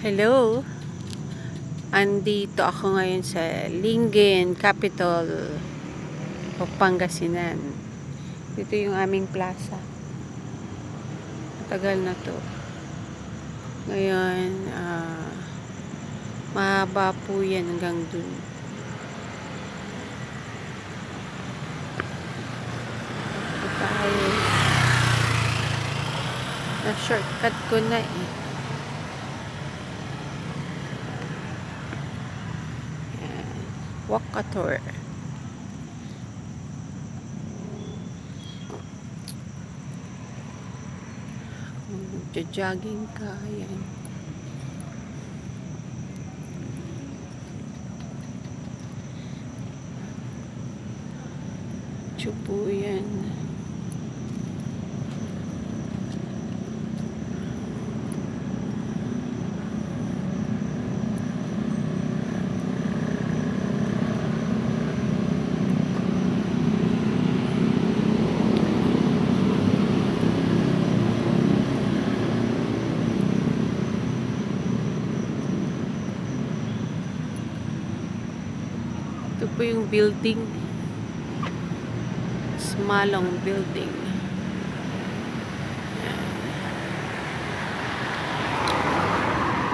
Hello! Andito ako ngayon sa Linggen, Capital of Pangasinan. Dito yung aming plaza. Matagal na to. Ngayon, mahaba po yan hanggang dun. Tayo. Na-shortcut ko na eh. Wakator. Jogging ka, yan. Chupo yan. Ito po yung building. Smalong building.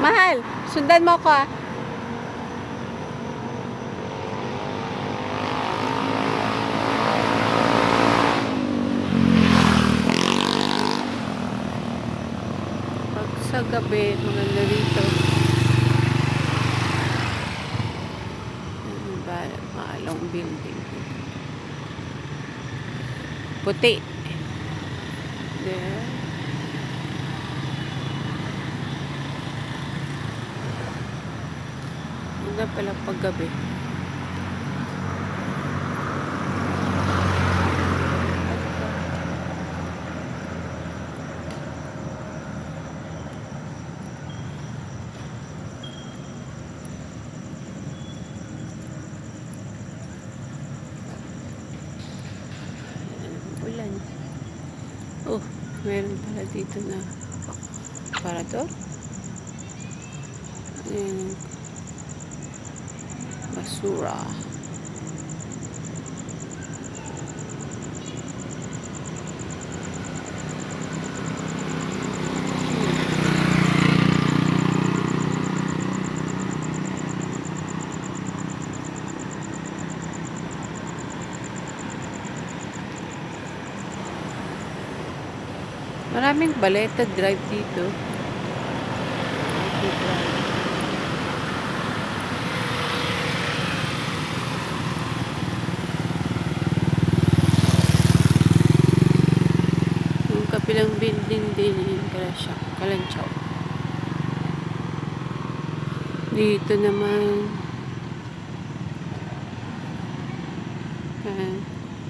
Mahal, sundan mo ko ah. Pag sa gabi, maganda dito. Malong building. Puti. There. Maganda pala paggabi. Ulan. Oh, meron pala dito na aparador. Ayan. Basura. Maraming Baleta Drive dito. Yung kapilang building din yung Kalanchaw. Dito naman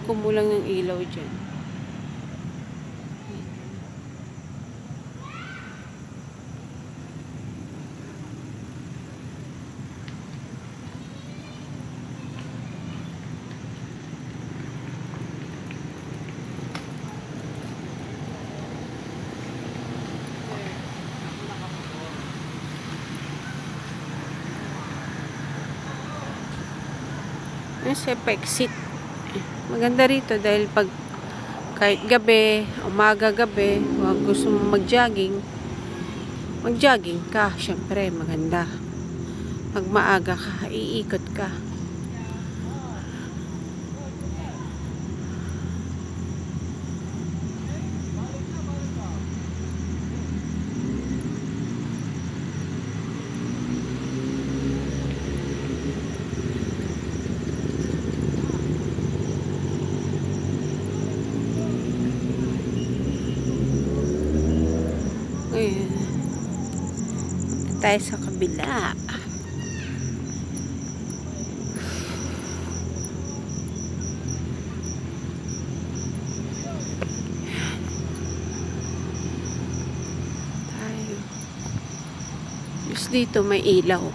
kumulang ng ilaw dyan. Sa Pexit. Maganda rito dahil pag kahit gabi, umaga gabi, wag gusto mo mag-jogging ka, syempre maganda. Pag maaga ka, iikot ka. Ayan. Tayo sa kabila. Tayo. Just dito may ilaw.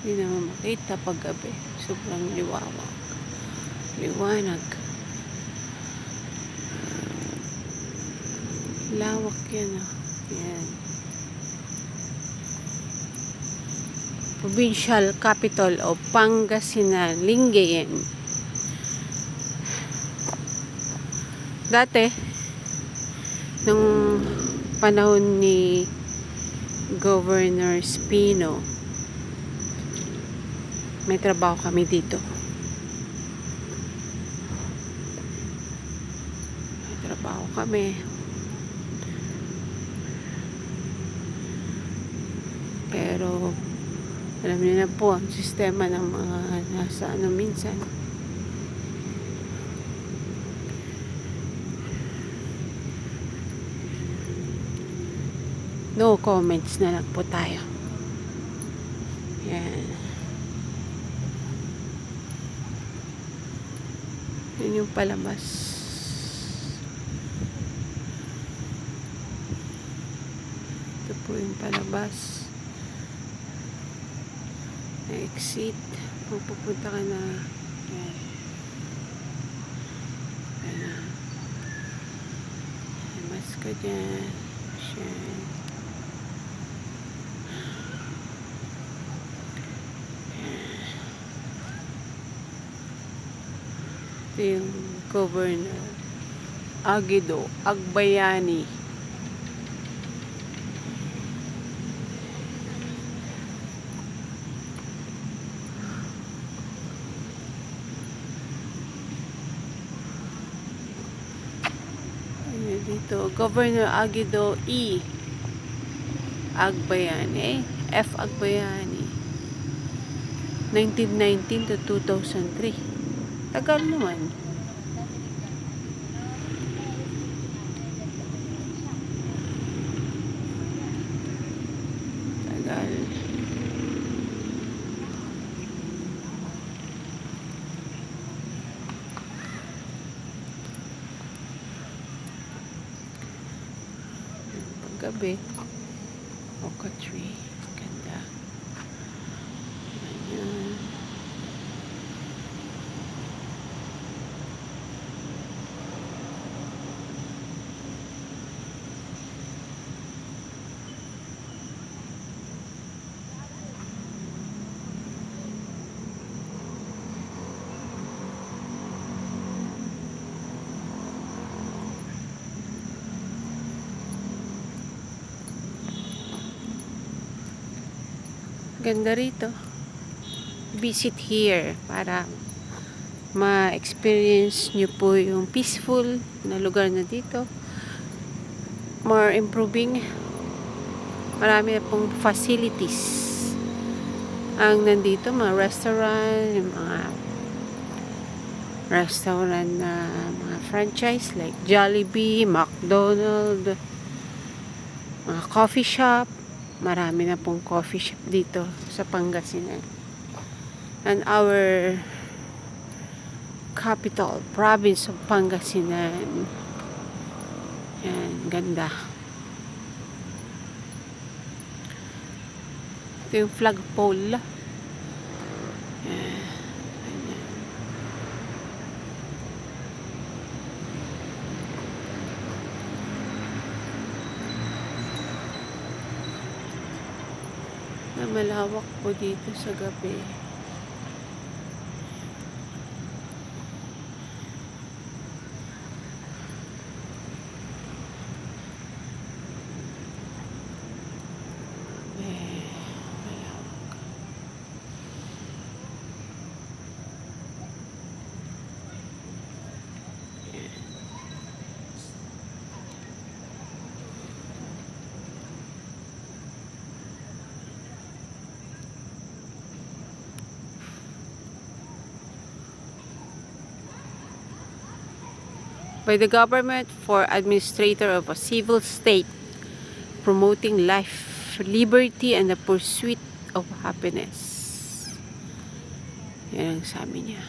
Hindi naman makita pag gabi. Sobrang liwanag. Lawak yan, oh. Yan. Provincial capital of Pangasinan, Lingayen. Dati, nung panahon ni Governor Espino, may trabaho kami dito. Pero alam niyo na po ang sistema ng mga nasa minsan. No comments na lang po tayo. Yan. Yun yung palabas. Ito po yung palabas. Exit. Pupunta ka na. Yan. Yan. Mas ka dyan. Yan. Ito yung Governor Aguido Agbayani. Dito, Governor Aguido E. Agbayani. F. Agbayani. 1919 to 2003. Tagal naman. Tagal. Paggabi, oka tree. Ganda. Ayan. Ganda rito. Visit here para ma-experience nyo po yung peaceful na lugar na dito. More improving. Marami na pong facilities ang nandito. Mga restaurant, mga restaurant na mga franchise like Jollibee, McDonald's, mga coffee shop. Marami na pong coffee shop dito sa Pangasinan. And our capital, province of Pangasinan. Yan, ganda. Ito yung flagpole. Yan. Na malawak po dito sa gabi. By the government for administrator of a civil state, promoting life, liberty, and the pursuit of happiness. Yan ang sabi niya.